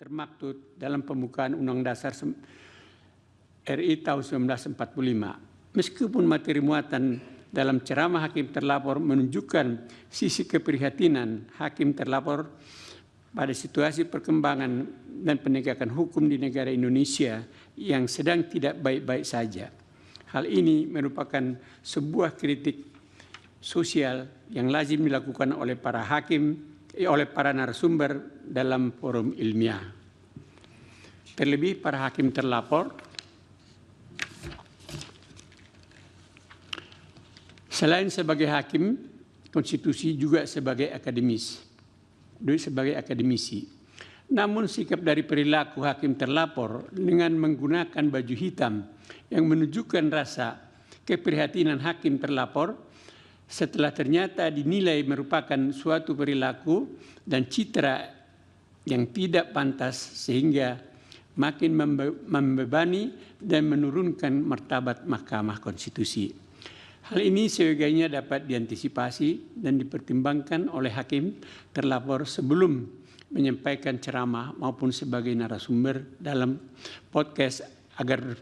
termaktub dalam pembukaan Undang Dasar RI tahun 1945. Meskipun materi muatan dalam ceramah hakim terlapor menunjukkan sisi keprihatinan hakim terlapor pada situasi perkembangan dan penegakan hukum di negara Indonesia yang sedang tidak baik-baik saja. Hal ini merupakan sebuah kritik sosial yang lazim dilakukan oleh para hakim, oleh para narasumber dalam forum ilmiah. Terlebih para hakim terlapor selain sebagai hakim konstitusi juga sebagai akademisi. Namun sikap dari perilaku hakim terlapor dengan menggunakan baju hitam yang menunjukkan rasa keprihatinan hakim terlapor setelah ternyata dinilai merupakan suatu perilaku dan citra yang tidak pantas sehingga makin membebani dan menurunkan martabat Mahkamah Konstitusi. Hal ini seyogianya dapat diantisipasi dan dipertimbangkan oleh hakim terlapor sebelum menyampaikan ceramah maupun sebagai narasumber dalam podcast agar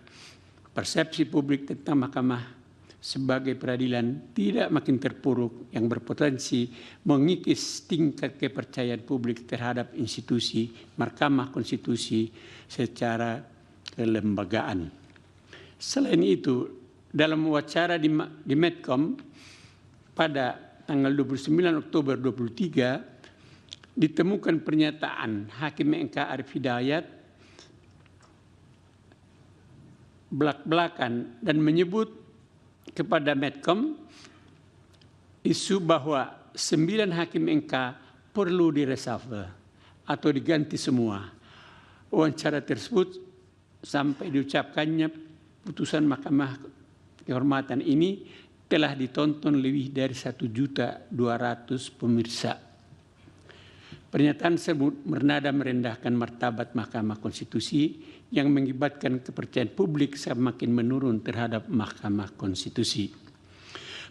persepsi publik tentang mahkamah sebagai peradilan tidak makin terpuruk yang berpotensi mengikis tingkat kepercayaan publik terhadap institusi Mahkamah Konstitusi secara kelembagaan. Selain itu, dalam wawancara di Medcom pada tanggal 29 Oktober 2023 ditemukan pernyataan Hakim MK Arief Hidayat belak-belakan dan menyebut kepada Medcom isu bahwa 9 hakim MK perlu direshuffle atau diganti semua. Wawancara tersebut sampai diucapkannya putusan Mahkamah Kehormatan ini telah ditonton lebih dari 1.200.000 pemirsa. Pernyataan tersebut bernada merendahkan martabat Mahkamah Konstitusi yang mengakibatkan kepercayaan publik semakin menurun terhadap Mahkamah Konstitusi.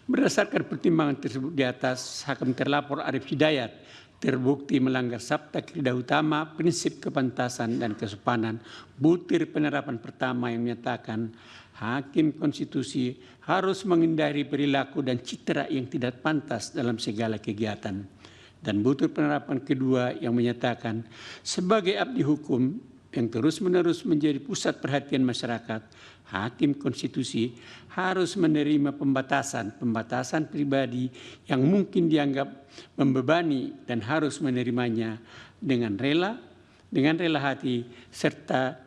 Berdasarkan pertimbangan tersebut di atas, hakim terlapor Arief Hidayat terbukti melanggar sabta kaidah utama, prinsip kepantasan dan kesopanan, butir penerapan pertama yang menyatakan hakim konstitusi harus menghindari perilaku dan citra yang tidak pantas dalam segala kegiatan. Dan butir penerapan kedua yang menyatakan sebagai abdi hukum yang terus-menerus menjadi pusat perhatian masyarakat, hakim konstitusi harus menerima pembatasan pribadi yang mungkin dianggap membebani dan harus menerimanya dengan rela hati serta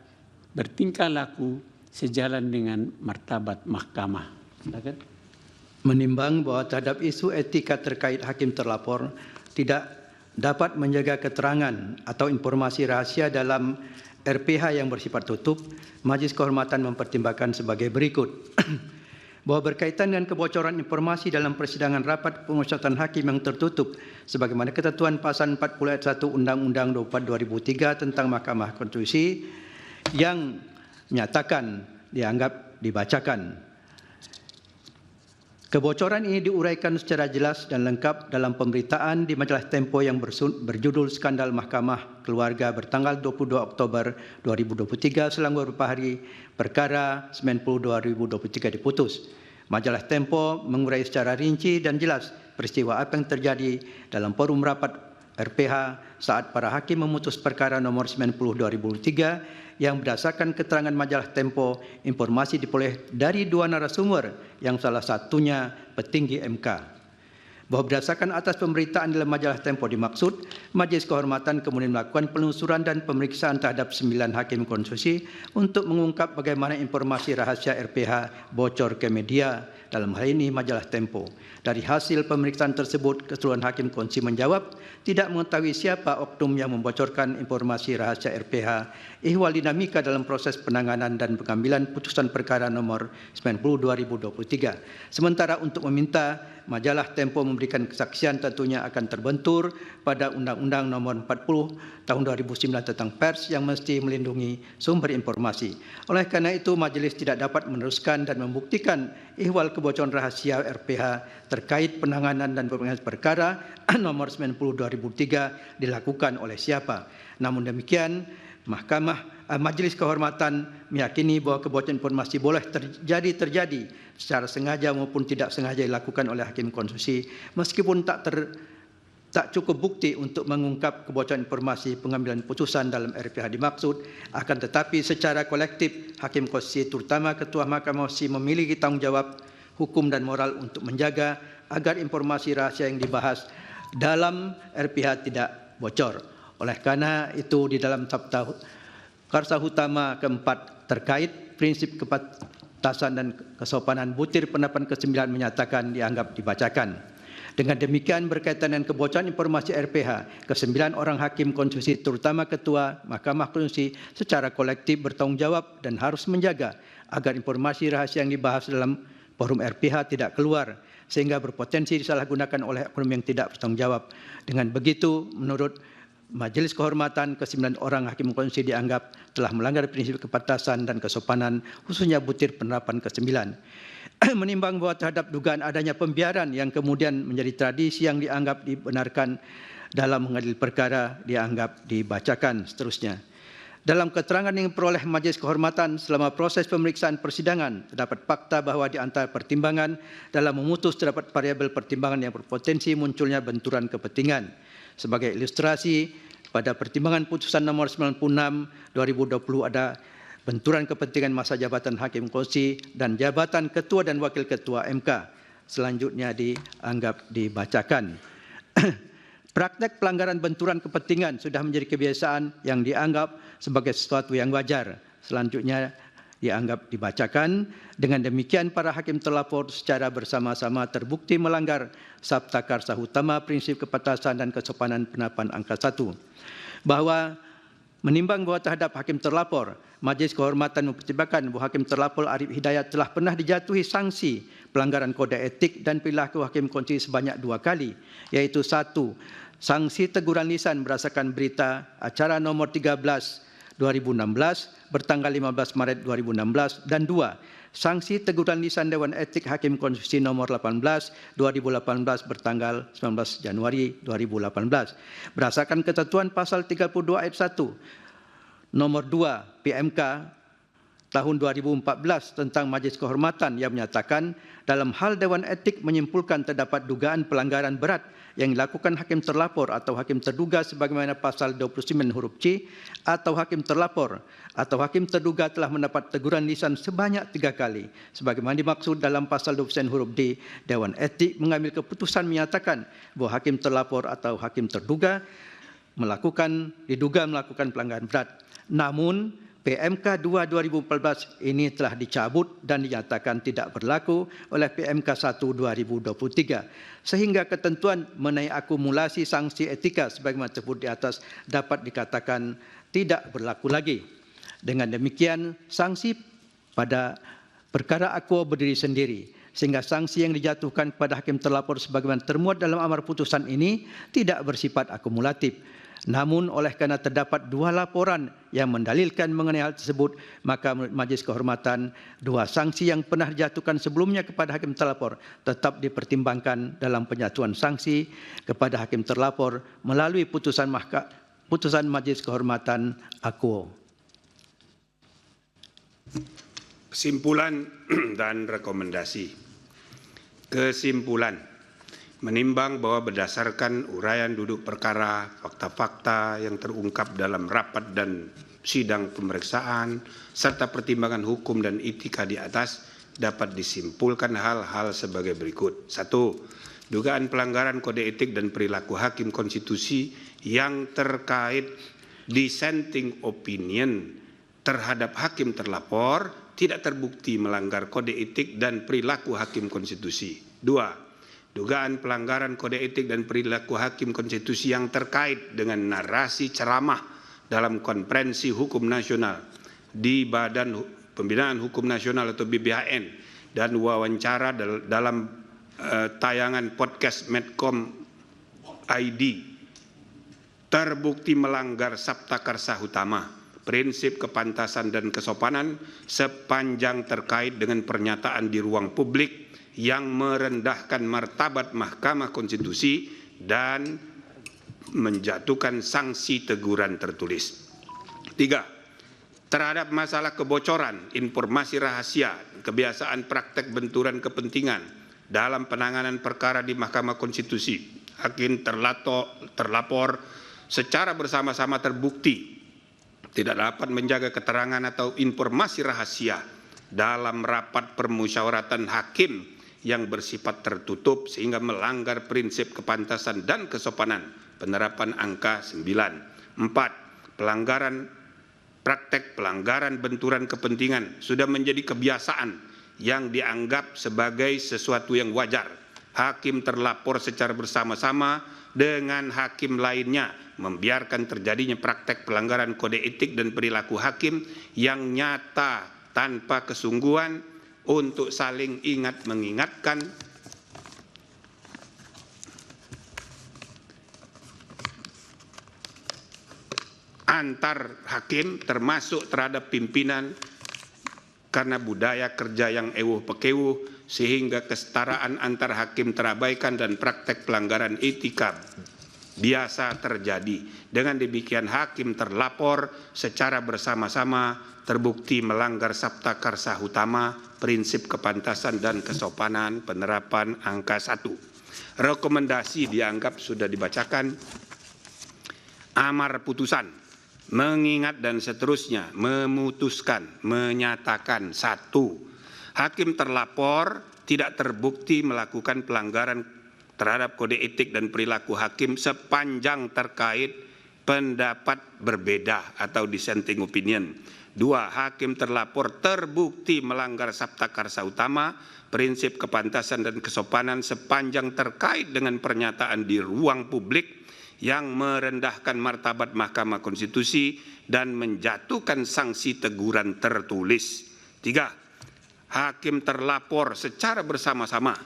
bertingkah laku sejalan dengan martabat mahkamah. Menimbang bahwa terhadap isu etika terkait hakim terlapor tidak dapat menjaga keterangan atau informasi rahasia dalam RPH yang bersifat tutup, Majelis Kehormatan mempertimbangkan sebagai berikut. Bahwa berkaitan dengan kebocoran informasi dalam persidangan rapat pemusyawaratan hakim yang tertutup sebagaimana ketentuan pasal 40 ayat 1 Undang-Undang 24/2003 tentang Mahkamah Konstitusi yang menyatakan dianggap dibacakan. Kebocoran ini diuraikan secara jelas dan lengkap dalam pemberitaan di majalah Tempo yang berjudul Skandal Mahkamah Keluarga bertanggal 22 Oktober 2023 selang beberapa hari perkara 90/2023 diputus. Majalah Tempo mengurai secara rinci dan jelas peristiwa apa yang terjadi dalam forum rapat RPH saat para hakim memutus perkara nomor 90/2023 yang berdasarkan keterangan majalah Tempo, informasi diperoleh dari 2 narasumber yang salah satunya petinggi MK. Bahwa berdasarkan atas pemberitaan dalam majalah Tempo dimaksud, Majelis Kehormatan kemudian melakukan penelusuran dan pemeriksaan terhadap 9 hakim konstitusi untuk mengungkap bagaimana informasi rahasia RPH bocor ke media, dalam hal ini majalah Tempo. Dari hasil pemeriksaan tersebut, keseluruhan hakim konstitusi menjawab tidak mengetahui siapa oknum yang membocorkan informasi rahasia RPH, ihwal dinamika dalam proses penanganan dan pengambilan putusan perkara nomor 90/2023. Sementara untuk meminta majalah Tempo memberikan kesaksian tentunya akan terbentur pada Undang-Undang nomor 40 tahun 2009 tentang pers yang mesti melindungi sumber informasi. Oleh karena itu, majelis tidak dapat meneruskan dan membuktikan ihwal kebocoran rahasia RPH terkait penanganan dan pemeriksaan perkara nomor 90/2003 dilakukan oleh siapa. Namun demikian, Majelis Kehormatan meyakini bahwa kebocoran informasi boleh terjadi secara sengaja maupun tidak sengaja dilakukan oleh Hakim Konstitusi meskipun tak cukup bukti untuk mengungkap kebocoran informasi pengambilan putusan dalam RPH dimaksud, akan tetapi secara kolektif Hakim Konstitusi terutama Ketua Mahkamah Konstitusi memiliki tanggungjawab hukum dan moral untuk menjaga agar informasi rahasia yang dibahas dalam RPH tidak bocor. Oleh karena itu di dalam Sabta Karsa Utama keempat terkait prinsip kepantasan dan kesopanan butir pendapat ke-9 menyatakan dianggap dibacakan. Dengan demikian berkaitan dengan kebocoran informasi RPH, ke-9 orang Hakim Konstitusi terutama Ketua Mahkamah Konstitusi secara kolektif bertanggung jawab dan harus menjaga agar informasi rahasia yang dibahas dalam forum RPH tidak keluar sehingga berpotensi disalahgunakan oleh oknum yang tidak bertanggung jawab. Dengan begitu, menurut Majelis Kehormatan, ke-9 orang Hakim Konstitusi dianggap telah melanggar prinsip kepantasan dan kesopanan, khususnya butir penerapan ke-9. Menimbang bahwa terhadap dugaan adanya pembiaran yang kemudian menjadi tradisi yang dianggap dibenarkan dalam mengadili perkara, dianggap dibacakan seterusnya. Dalam keterangan yang diperoleh Majelis Kehormatan selama proses pemeriksaan persidangan, terdapat fakta bahwa di antara pertimbangan dalam memutus terdapat variabel pertimbangan yang berpotensi munculnya benturan kepentingan. Sebagai ilustrasi, pada pertimbangan putusan nomor 96 2020 ada benturan kepentingan masa jabatan Hakim Konstitusi dan jabatan Ketua dan Wakil Ketua MK. Selanjutnya dianggap dibacakan. Praktek pelanggaran benturan kepentingan sudah menjadi kebiasaan yang dianggap sebagai sesuatu yang wajar. Selanjutnya dianggap dibacakan. Dengan demikian para hakim terlapor secara bersama-sama terbukti melanggar Sabta Karsa Utama prinsip kepantasan dan kesopanan penerapan angka 1. Bahwa menimbang bahwa terhadap hakim terlapor, Majelis Kehormatan mempertimbangkan bahwa hakim terlapor Arif Hidayat telah pernah dijatuhi sanksi pelanggaran kode etik dan perilaku Hakim Konstitusi sebanyak 2 kali, yaitu 1. Sanksi teguran lisan berdasarkan berita acara nomor 13 2016 bertanggal 15 Maret 2016 dan 2. Sanksi teguran lisan Dewan Etik Hakim Konstitusi nomor 18 2018 bertanggal 19 Januari 2018. Berdasarkan ketentuan pasal 32 ayat 1 nomor 2 PMK tahun 2014 tentang Majelis Kehormatan yang menyatakan dalam hal Dewan Etik menyimpulkan terdapat dugaan pelanggaran berat yang dilakukan hakim terlapor atau hakim terduga sebagaimana pasal 29 huruf C atau hakim terlapor atau hakim terduga telah mendapat teguran lisan sebanyak 3 kali sebagaimana dimaksud dalam pasal 29 huruf D, Dewan Etik mengambil keputusan menyatakan bahwa hakim terlapor atau hakim terduga diduga melakukan pelanggaran berat. Namun PMK 2 2014 ini telah dicabut dan dinyatakan tidak berlaku oleh PMK 1 2023 sehingga ketentuan mengenai akumulasi sanksi etika sebagaimana tersebut di atas dapat dikatakan tidak berlaku lagi. Dengan demikian sanksi pada perkara akuo berdiri sendiri sehingga sanksi yang dijatuhkan kepada hakim terlapor sebagaimana termuat dalam amar putusan ini tidak bersifat akumulatif. Namun oleh karena terdapat 2 laporan yang mendalilkan mengenai hal tersebut, maka menurut Majelis Kehormatan 2 sanksi yang pernah dijatuhkan sebelumnya kepada hakim terlapor tetap dipertimbangkan dalam penyatuan sanksi kepada hakim terlapor melalui putusan Majelis Kehormatan akuo. Kesimpulan dan rekomendasi. Kesimpulan. Menimbang bahwa berdasarkan uraian duduk perkara, fakta-fakta yang terungkap dalam rapat dan sidang pemeriksaan, serta pertimbangan hukum dan etika di atas, dapat disimpulkan hal-hal sebagai berikut. 1. Dugaan pelanggaran kode etik dan perilaku hakim konstitusi yang terkait dissenting opinion terhadap hakim terlapor tidak terbukti melanggar kode etik dan perilaku hakim konstitusi. 2. Dugaan pelanggaran kode etik dan perilaku hakim konstitusi yang terkait dengan narasi ceramah dalam konferensi hukum nasional di Badan Pembinaan Hukum Nasional atau BPHN dan wawancara dalam tayangan podcast Medcom ID terbukti melanggar Sabta Karsa Utama, prinsip kepantasan dan kesopanan sepanjang terkait dengan pernyataan di ruang publik yang merendahkan martabat Mahkamah Konstitusi dan menjatuhkan sanksi teguran tertulis. 3. Terhadap masalah kebocoran, informasi rahasia, kebiasaan praktek benturan kepentingan dalam penanganan perkara di Mahkamah Konstitusi, hakim terlapor secara bersama-sama terbukti tidak dapat menjaga keterangan atau informasi rahasia dalam rapat permusyawaratan hakim yang bersifat tertutup sehingga melanggar prinsip kepantasan dan kesopanan penerapan angka 9. 4. Praktek pelanggaran benturan kepentingan sudah menjadi kebiasaan yang dianggap sebagai sesuatu yang wajar. Hakim terlapor secara bersama-sama dengan hakim lainnya membiarkan terjadinya praktek pelanggaran kode etik dan perilaku hakim yang nyata tanpa kesungguhan untuk saling ingat mengingatkan antar hakim termasuk terhadap pimpinan karena budaya kerja yang ewuh-pekewuh sehingga kesetaraan antar hakim terabaikan dan praktek pelanggaran etika biasa terjadi. Dengan demikian hakim terlapor secara bersama-sama terbukti melanggar Sabta Karsa Utama, prinsip kepantasan dan kesopanan penerapan angka 1. Rekomendasi dianggap sudah dibacakan. Amar putusan mengingat dan seterusnya memutuskan, menyatakan 1. Hakim terlapor tidak terbukti melakukan pelanggaran terhadap kode etik dan perilaku hakim sepanjang terkait pendapat berbeda atau dissenting opinion. 2. Hakim terlapor terbukti melanggar Sabta Karsa Utama, prinsip kepantasan dan kesopanan sepanjang terkait dengan pernyataan di ruang publik yang merendahkan martabat Mahkamah Konstitusi dan menjatuhkan sanksi teguran tertulis. 3. Hakim terlapor secara bersama-sama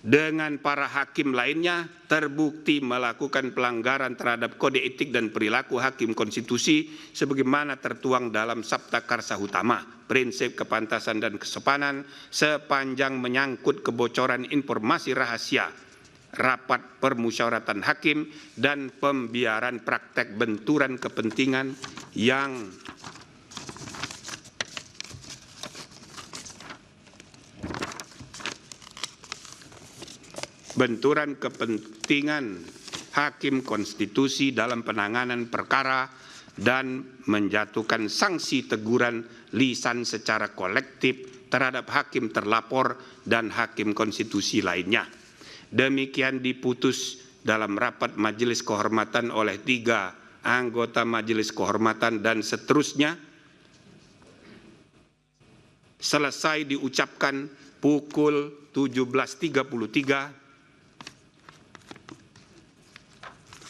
dengan para hakim lainnya terbukti melakukan pelanggaran terhadap kode etik dan perilaku hakim konstitusi sebagaimana tertuang dalam Sabta Karsa Utama, prinsip kepantasan dan kesopanan sepanjang menyangkut kebocoran informasi rahasia, rapat permusyawaratan hakim, dan pembiaran praktek benturan kepentingan yang hakim konstitusi dalam penanganan perkara dan menjatuhkan sanksi teguran lisan secara kolektif terhadap hakim terlapor dan hakim konstitusi lainnya. Demikian diputus dalam rapat Majelis Kehormatan oleh 3 anggota Majelis Kehormatan dan seterusnya. Selesai diucapkan pukul 17.33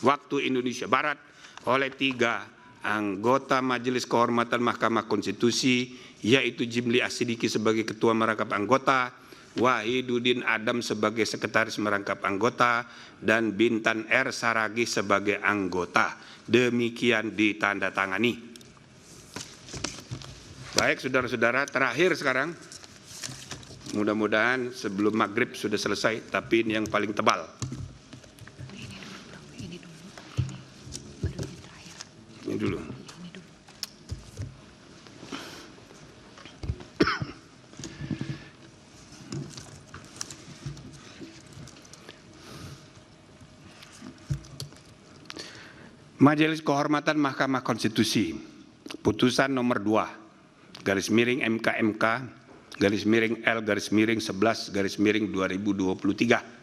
waktu Indonesia Barat oleh 3 anggota Majelis Kehormatan Mahkamah Konstitusi, yaitu Jimli Asidiki sebagai Ketua Merangkap Anggota, Wahiduddin Adam sebagai Sekretaris Merangkap Anggota, dan Bintan R. Saragi sebagai anggota. Demikian ditandatangani. Baik, saudara-saudara, terakhir sekarang. Mudah-mudahan sebelum maghrib sudah selesai, tapi ini yang paling tebal. Ini dulu. Majelis Kehormatan Mahkamah Konstitusi, putusan nomor 2, /MKMK, /L/11/2023.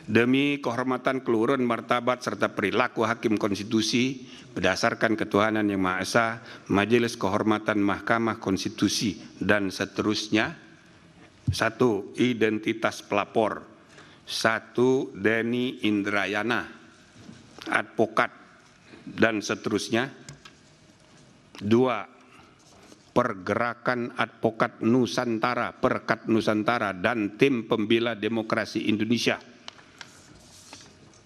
Demi kehormatan, keluhuran, martabat, serta perilaku hakim konstitusi berdasarkan ketuhanan yang Maha Esa, Majelis Kehormatan Mahkamah Konstitusi dan seterusnya. 1. Identitas pelapor. 1. Denny Indrayana, advokat, dan seterusnya. 2. Pergerakan Advokat Nusantara, Perkat Nusantara, dan Tim Pembela Demokrasi Indonesia,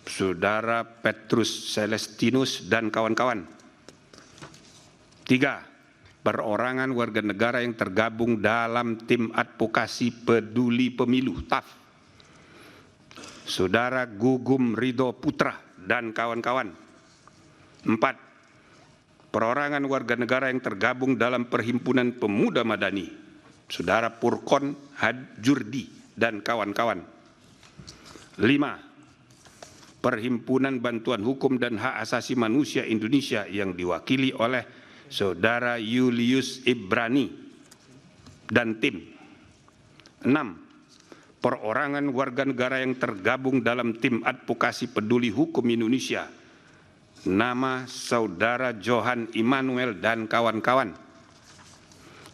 Saudara Petrus Celestinus dan kawan-kawan. 3. Perorangan warga negara yang tergabung dalam Tim Advokasi Peduli Pemilu, TAF, Saudara Gugum Ridho Putra dan kawan-kawan. 4. perorangan warga negara yang tergabung dalam Perhimpunan Pemuda Madani, Saudara Purkon Hadjurdi dan kawan-kawan. 5. Perhimpunan Bantuan Hukum dan Hak Asasi Manusia Indonesia yang diwakili oleh Saudara Julius Ibrani dan tim. 6. Perorangan warga negara yang tergabung dalam tim advokasi peduli hukum Indonesia, nama Saudara Johan Immanuel dan kawan-kawan.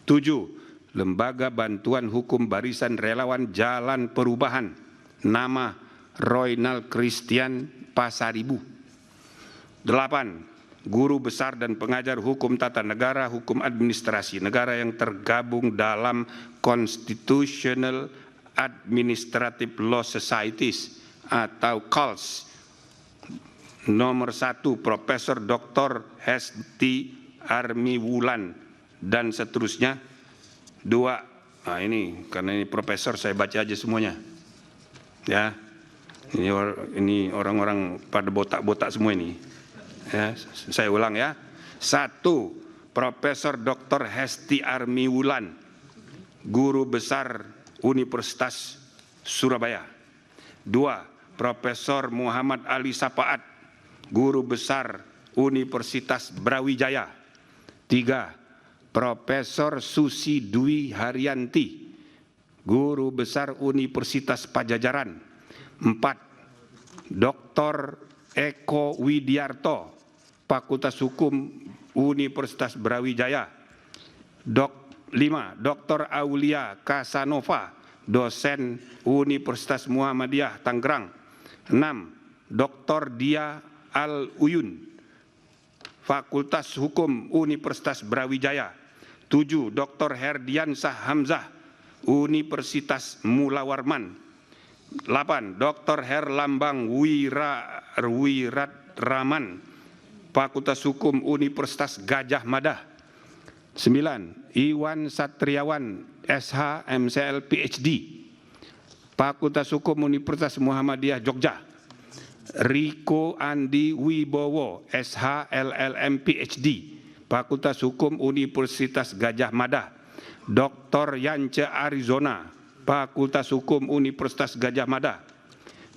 7. Lembaga Bantuan Hukum Barisan Relawan Jalan Perubahan, nama Roynal Christian Pasaribu. 8. Guru besar dan pengajar hukum tata negara, hukum administrasi negara yang tergabung dalam Constitutional Administrative Law Societies atau CALS. Nomor 1, Profesor Dr. Hesti Armiwulan dan seterusnya. 2, nah ini karena ini profesor saya baca aja semuanya. Ya. Ini orang-orang pada botak-botak semua ini. Ya, saya ulang ya. 1, Profesor Dr. Hesti Armiwulan, Guru Besar Universitas Surabaya. 2, Profesor Muhammad Ali Sapaat, Guru Besar Universitas Brawijaya. 3, Profesor Susi Dwi Haryanti, Guru Besar Universitas Pajajaran. 4, Dr. Eko Widiarto, Fakultas Hukum Universitas Brawijaya. 5, Dr. Aulia Kasanova, dosen Universitas Muhammadiyah Tangerang. 6, Dr. Dia Al-Uyun, Fakultas Hukum Universitas Brawijaya. 7, Dr. Herdiansah Hamzah, Universitas Mula Warman. 8, Dr. Herlambang Wiratraman, Fakultas Hukum Universitas Gajah Mada. 9, Iwan Satriawan, SH, MCL, PhD, Fakultas Hukum Universitas Muhammadiyah Jogja. Riko Andi Wibowo, SH, LLM, PhD, Fakultas Hukum Universitas Gajah Mada. Dr. Yance Arizona, Fakultas Hukum Universitas Gajah Mada.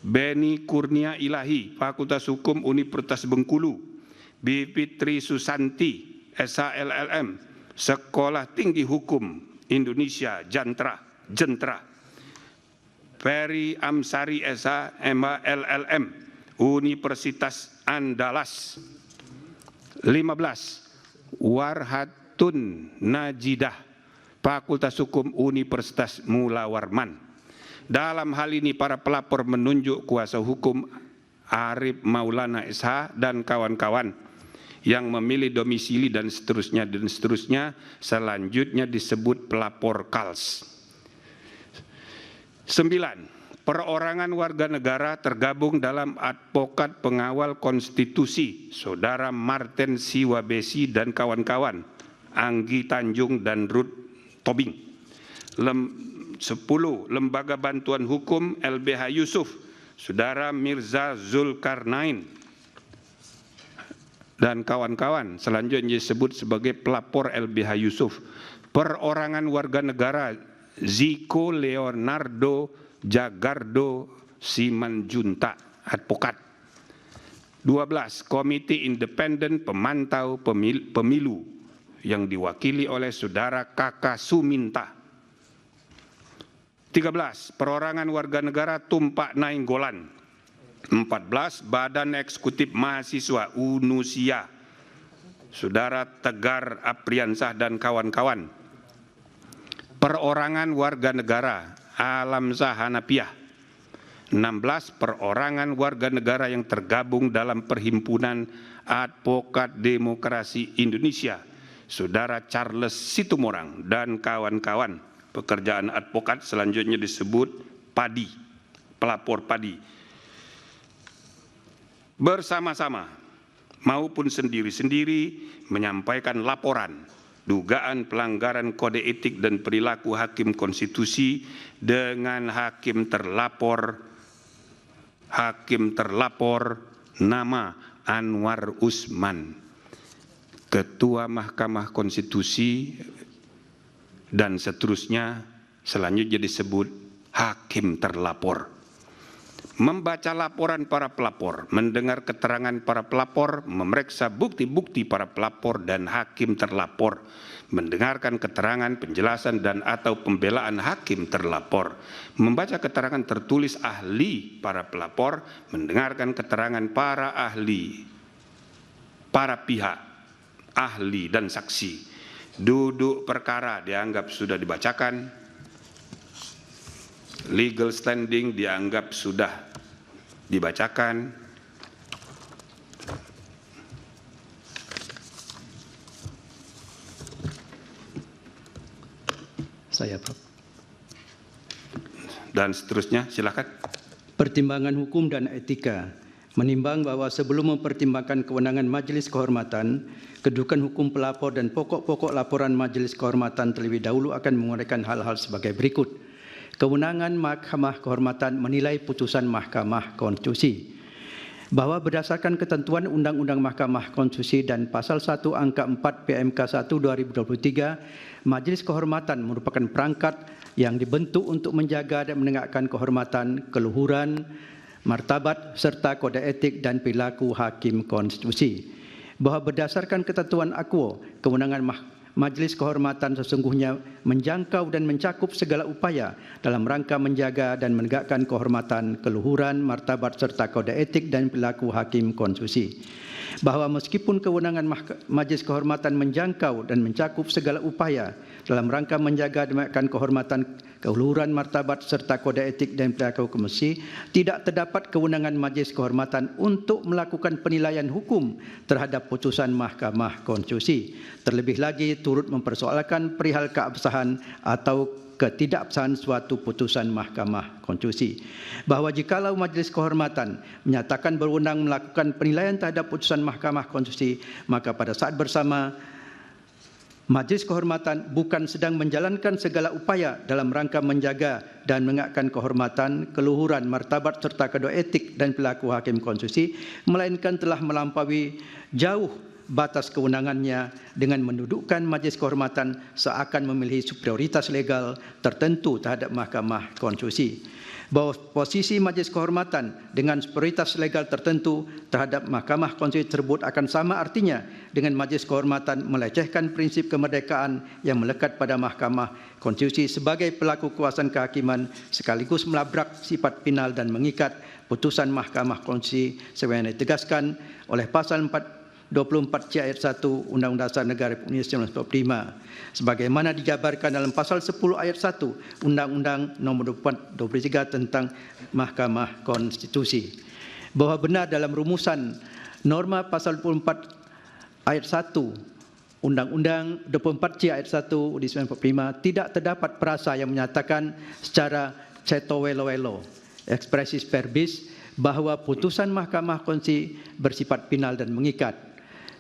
Beni Kurnia Ilahi, Fakultas Hukum Universitas Bengkulu. Bivitri Susanti, SH, LLM, Sekolah Tinggi Hukum Indonesia Jentra. Ferry Amsari, SH, MH, LLM, Universitas Andalas. 15, Warhatun Najidah, Fakultas Hukum Universitas Mula Warman. Dalam hal ini para pelapor menunjuk kuasa hukum Arif Maulana SH dan kawan-kawan yang memilih domisili dan seterusnya, selanjutnya disebut pelapor KALS. 9, perorangan warga negara tergabung dalam advokat pengawal konstitusi, Saudara Martin Siwabesi dan kawan-kawan, Anggi Tanjung dan Ruth Tobing. 10, Lembaga Bantuan Hukum LBH Yusuf, Saudara Mirza Zulkarnain dan kawan-kawan, selanjutnya disebut sebagai pelapor LBH Yusuf. Perorangan warga negara Ziko Leonardo Jagardo Simanjunta, advokat. 12, Komite Independen Pemantau Pemilu yang diwakili oleh Saudara Kakak Suminta. 13, perorangan warga negara Tumpak Nainggolan. 14, Badan Eksekutif Mahasiswa UNUSIA, Saudara Tegar Apriansah dan kawan-kawan. Perorangan warga negara Alamzah Hanafiah. 16, perorangan warga negara yang tergabung dalam Perhimpunan Advokat Demokrasi Indonesia, Saudara Charles Situmorang dan kawan-kawan. Pekerjaan advokat selanjutnya disebut PADI, pelapor PADI. Bersama-sama maupun sendiri-sendiri menyampaikan laporan dugaan pelanggaran kode etik dan perilaku hakim konstitusi dengan hakim terlapor nama Anwar Usman. Ketua Mahkamah Konstitusi, dan seterusnya selanjutnya disebut hakim terlapor. Membaca laporan para pelapor, mendengar keterangan para pelapor, memeriksa bukti-bukti para pelapor dan hakim terlapor, mendengarkan keterangan, penjelasan dan atau pembelaan hakim terlapor, membaca keterangan tertulis ahli para pelapor, mendengarkan keterangan para ahli, para pihak, ahli dan saksi. Duduk perkara dianggap sudah dibacakan, legal standing dianggap sudah dibacakan. Saya, Prof. Dan seterusnya, silakan. Pertimbangan hukum dan etika menimbang bahwa sebelum mempertimbangkan kewenangan Majelis Kehormatan, kedudukan hukum pelapor dan pokok-pokok laporan Majelis Kehormatan terlebih dahulu akan menguraikan hal-hal sebagai berikut. Kewenangan Mahkamah Kehormatan menilai putusan Mahkamah Konstitusi bahwa berdasarkan ketentuan Undang-Undang Mahkamah Konstitusi dan Pasal 1 Angka 4 PMK 1 2023, Majelis Kehormatan merupakan perangkat yang dibentuk untuk menjaga dan menegakkan kehormatan, keluhuran, martabat, serta kode etik dan perilaku hakim konstitusi. Bahwa berdasarkan ketentuan Akuo, kewenangan Majelis Kehormatan sesungguhnya menjangkau dan mencakup segala upaya dalam rangka menjaga dan menegakkan kehormatan, keluhuran, martabat serta kode etik dan perilaku hakim konstitusi. Bahwa meskipun kewenangan Majelis Kehormatan menjangkau dan mencakup segala upaya dalam rangka menjaga dan menegakkan kehormatan, keluhuran, martabat serta kode etik dan perilaku konstitusi, tidak terdapat kewenangan Majelis Kehormatan untuk melakukan penilaian hukum terhadap putusan Mahkamah Konstitusi. Terlebih lagi turut mempersoalkan perihal keabsahan atau ketidakabsahan suatu putusan Mahkamah Konstitusi. Bahwa jikalau Majelis Kehormatan menyatakan berwenang melakukan penilaian terhadap putusan Mahkamah Konstitusi, maka pada saat bersama Majelis Kehormatan bukan sedang menjalankan segala upaya dalam rangka menjaga dan menegakkan kehormatan, keluhuran, martabat serta kode etik dan perilaku hakim konstitusi, melainkan telah melampaui jauh batas kewenangannya dengan mendudukkan Majelis Kehormatan seakan memiliki superioritas legal tertentu terhadap Mahkamah Konstitusi. Bahwa posisi Majelis Kehormatan dengan superioritas legal tertentu terhadap Mahkamah Konstitusi tersebut akan sama artinya dengan Majelis Kehormatan melecehkan prinsip kemerdekaan yang melekat pada Mahkamah Konstitusi sebagai pelaku kekuasaan kehakiman sekaligus melabrak sifat final dan mengikat putusan Mahkamah Konstitusi sebagaimana ditegaskan oleh pasal 24C ayat 1 Undang-Undang Dasar Negara Republik Indonesia 1945 sebagaimana dijabarkan dalam pasal 10 ayat 1 Undang-Undang Nomor 23 tentang Mahkamah Konstitusi. Bahwa benar dalam rumusan norma pasal 24 ayat 1 Undang-Undang 24C ayat 1 UUD 1945 tidak terdapat frasa yang menyatakan secara ceto welo-welo expressis verbis bahwa putusan Mahkamah Konstitusi bersifat final dan mengikat.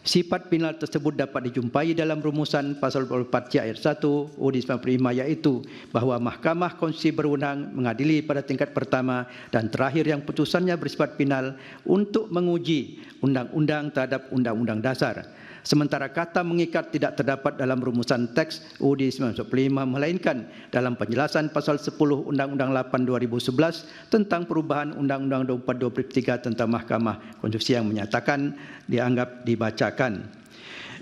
Sifat final tersebut dapat dijumpai dalam rumusan pasal 24C ayat 1 UUD 1945 yaitu bahwa Mahkamah Konstitusi berwenang mengadili pada tingkat pertama dan terakhir yang putusannya bersifat final untuk menguji undang-undang terhadap undang-undang dasar. Sementara kata mengikat tidak terdapat dalam rumusan teks UUD 1945 melainkan dalam penjelasan pasal 10 Undang-Undang 8 2011 tentang perubahan Undang-Undang 24 2003 tentang Mahkamah Konstitusi yang menyatakan dianggap dibacakan.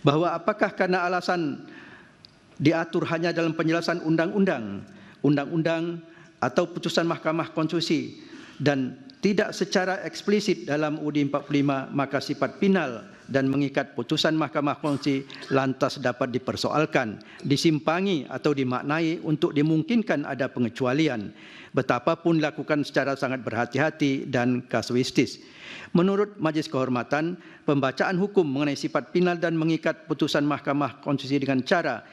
Bahwa apakah karena alasan diatur hanya dalam penjelasan undang-undang atau putusan Mahkamah Konstitusi dan tidak secara eksplisit dalam UUD 45 maka sifat final dan mengikat putusan Mahkamah Konstitusi lantas dapat dipersoalkan, disimpangi atau dimaknai untuk dimungkinkan ada pengecualian, betapapun dilakukan secara sangat berhati-hati dan kasuistis. Menurut Majelis Kehormatan, pembacaan hukum mengenai sifat final dan mengikat putusan Mahkamah Konstitusi dengan cara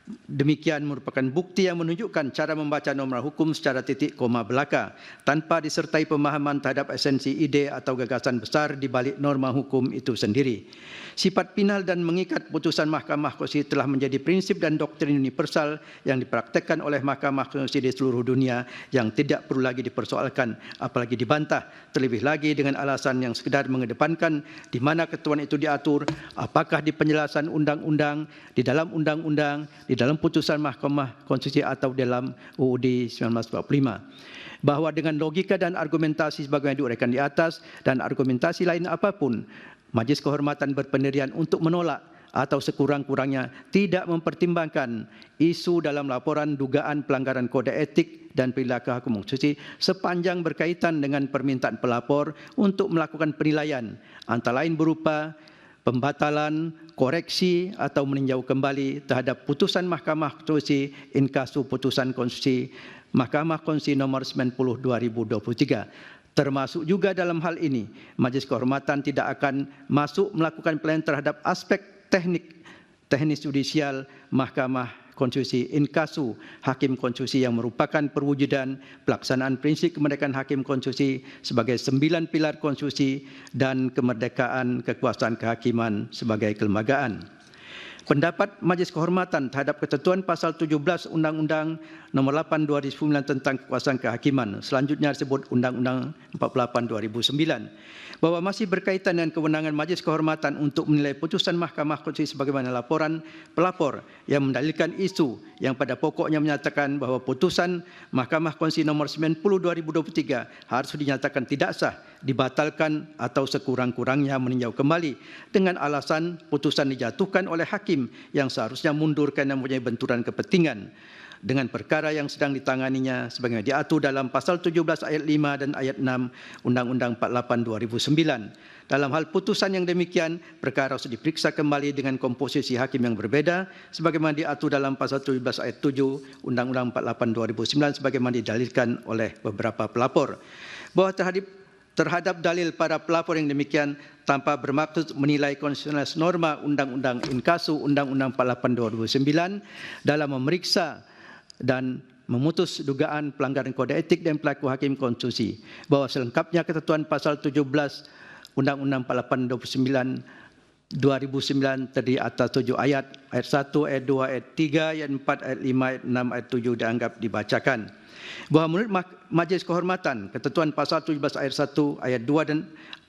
demikian merupakan bukti yang menunjukkan cara membaca norma hukum secara titik koma belaka tanpa disertai pemahaman terhadap esensi ide atau gagasan besar di balik norma hukum itu sendiri. Sifat final dan mengikat putusan Mahkamah Konstitusi telah menjadi prinsip dan doktrin universal yang dipraktekkan oleh Mahkamah Konstitusi di seluruh dunia yang tidak perlu lagi dipersoalkan, apalagi dibantah, terlebih lagi dengan alasan yang sekedar mengedepankan di mana ketentuan itu diatur, apakah di penjelasan undang-undang, di dalam undang-undang, di dalam putusan Mahkamah Konstitusi atau dalam UUD 1945. Bahwa dengan logika dan argumentasi sebagaimana diuraikan di atas dan argumentasi lain apapun, Majelis Kehormatan berpendirian untuk menolak atau sekurang-kurangnya tidak mempertimbangkan isu dalam laporan dugaan pelanggaran kode etik dan perilaku hakim konstitusi sepanjang berkaitan dengan permintaan pelapor untuk melakukan penilaian, antara lain berupa pembatalan, koreksi atau meninjau kembali terhadap putusan Mahkamah Konstitusi in casu putusan konstitusi Mahkamah Konstitusi nomor 90 2023. Termasuk juga dalam hal ini, Majelis Kehormatan tidak akan masuk melakukan penilaian terhadap aspek teknis judisial Mahkamah Konstitusi in casu Hakim Konstitusi yang merupakan perwujudan pelaksanaan prinsip kemerdekaan Hakim Konstitusi sebagai 9 pilar konstitusi dan kemerdekaan kekuasaan kehakiman sebagai kelembagaan. Pendapat Majelis Kehormatan terhadap ketentuan pasal 17 Undang-Undang Nomor 8 2009 tentang kekuasaan kehakiman, selanjutnya disebut Undang-Undang 48 2009, bahwa masih berkaitan dengan kewenangan Majelis Kehormatan untuk menilai putusan Mahkamah Konstitusi sebagaimana laporan pelapor yang mendalilkan isu yang pada pokoknya menyatakan bahwa putusan Mahkamah Konstitusi nomor 90 2023 harus dinyatakan tidak sah, dibatalkan atau sekurang-kurangnya meninjau kembali dengan alasan putusan dijatuhkan oleh hakim yang seharusnya mundur karena mempunyai benturan kepentingan dengan perkara yang sedang ditanganinya sebagaimana diatur dalam pasal 17 ayat 5 dan ayat 6 Undang-Undang 48 2009. Dalam hal putusan yang demikian, perkara harus diperiksa kembali dengan komposisi hakim yang berbeda sebagaimana diatur dalam pasal 17 ayat 7 Undang-Undang 48 2009 sebagaimana didalilkan oleh beberapa pelapor. Bahwa terhadap dalil para pelapor yang demikian tanpa bermaksud menilai konstitusionalitas norma Undang-Undang in casu Undang-Undang 48 2009 dalam memeriksa dan memutus dugaan pelanggaran kode etik dan perilaku hakim konstitusi, bahwa selengkapnya ketentuan pasal 17 Undang-Undang 48 2009 terdiri atas 7 ayat 1, ayat 2, ayat 3, ayat 4, ayat 5, ayat 6, ayat 7 dianggap dibacakan. Bahwa menurut Majelis Kehormatan, ketentuan pasal 17 ayat 1, ayat 2 dan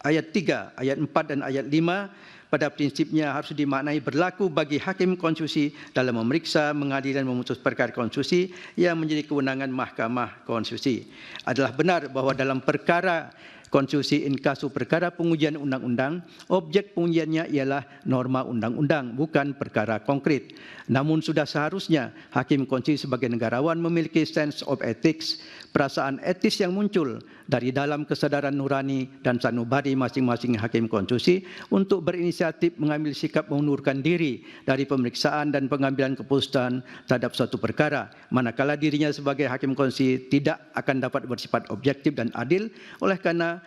ayat 3, ayat 4 dan ayat 5 pada prinsipnya harus dimaknai berlaku bagi hakim konstitusi dalam memeriksa, mengadili dan memutus perkara konstitusi yang menjadi kewenangan Mahkamah Konstitusi. Adalah benar bahwa dalam perkara konstitusi in casu perkara pengujian undang-undang, objek pengujiannya ialah norma undang-undang, bukan perkara konkret. Namun sudah seharusnya hakim konstitusi sebagai negarawan memiliki sense of ethics, perasaan etis yang muncul dari dalam kesadaran nurani dan sanubari masing-masing hakim konstitusi untuk berinisiatif mengambil sikap mengundurkan diri dari pemeriksaan dan pengambilan keputusan terhadap suatu perkara, manakala dirinya sebagai hakim konstitusi tidak akan dapat bersifat objektif dan adil oleh karena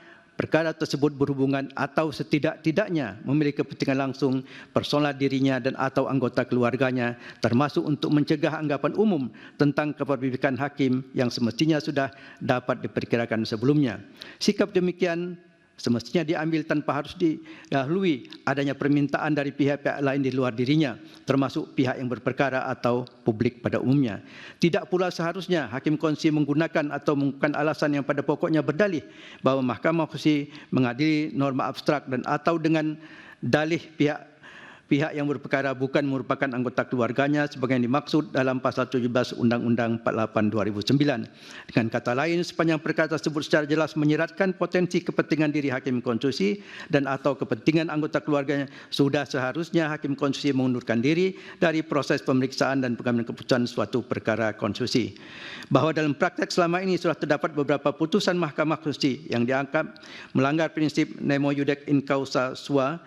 perkara tersebut berhubungan atau setidak-tidaknya memiliki kepentingan langsung personal dirinya dan atau anggota keluarganya, termasuk untuk mencegah anggapan umum tentang keperbibikan hakim yang semestinya sudah dapat diperkirakan sebelumnya. Sikap demikian semestinya diambil tanpa harus didahului adanya permintaan dari pihak-pihak lain di luar dirinya, termasuk pihak yang berperkara atau publik pada umumnya. Tidak pula seharusnya hakim konstitusi menggunakan atau menggunakan alasan yang pada pokoknya berdalih bahwa Mahkamah Konstitusi mengadili norma abstrak dan atau dengan dalih pihak yang berperkara bukan merupakan anggota keluarganya sebagaimana dimaksud dalam pasal 17 Undang-Undang 48 2009. Dengan kata lain, sepanjang perkara tersebut secara jelas menyeratkan potensi kepentingan diri hakim konstitusi dan atau kepentingan anggota keluarganya, sudah seharusnya hakim konstitusi mengundurkan diri dari proses pemeriksaan dan pengambilan keputusan suatu perkara konstitusi. Bahwa dalam praktek selama ini sudah terdapat beberapa putusan Mahkamah Konstitusi yang dianggap melanggar prinsip nemo iudex in causa sua,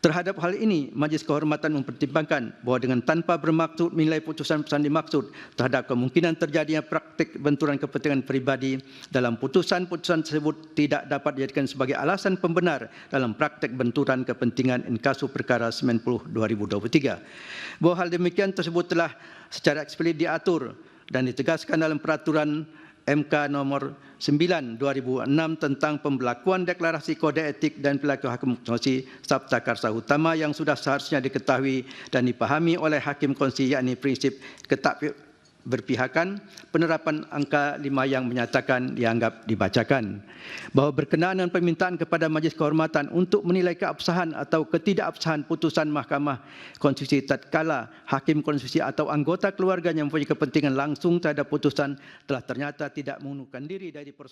Terhadap hal ini, Majlis Kehormatan mempertimbangkan bahawa dengan tanpa bermaksud menilai putusan-putusan dimaksud terhadap kemungkinan terjadinya praktik benturan kepentingan peribadi dalam putusan-putusan tersebut tidak dapat dijadikan sebagai alasan pembenar dalam praktik benturan kepentingan inkasu perkara 90/2023. Bahawa hal demikian tersebut telah secara eksplisit diatur dan ditegaskan dalam peraturan MK nomor 9/2006 tentang pembelakuan deklarasi kode etik dan perilaku hakim konstitusi Sabta Karsa Utama yang sudah seharusnya diketahui dan dipahami oleh hakim konstitusi, yakni prinsip berpihakan, penerapan angka 5 yang menyatakan dianggap dibacakan. Bahawa berkenaan dengan permintaan kepada Majlis Kehormatan untuk menilai keabsahan atau ketidakabsahan putusan Mahkamah Konstitusi tatkala hakim konstitusi atau anggota keluarganya mempunyai kepentingan langsung terhadap putusan telah ternyata tidak mengundurkan diri dari proses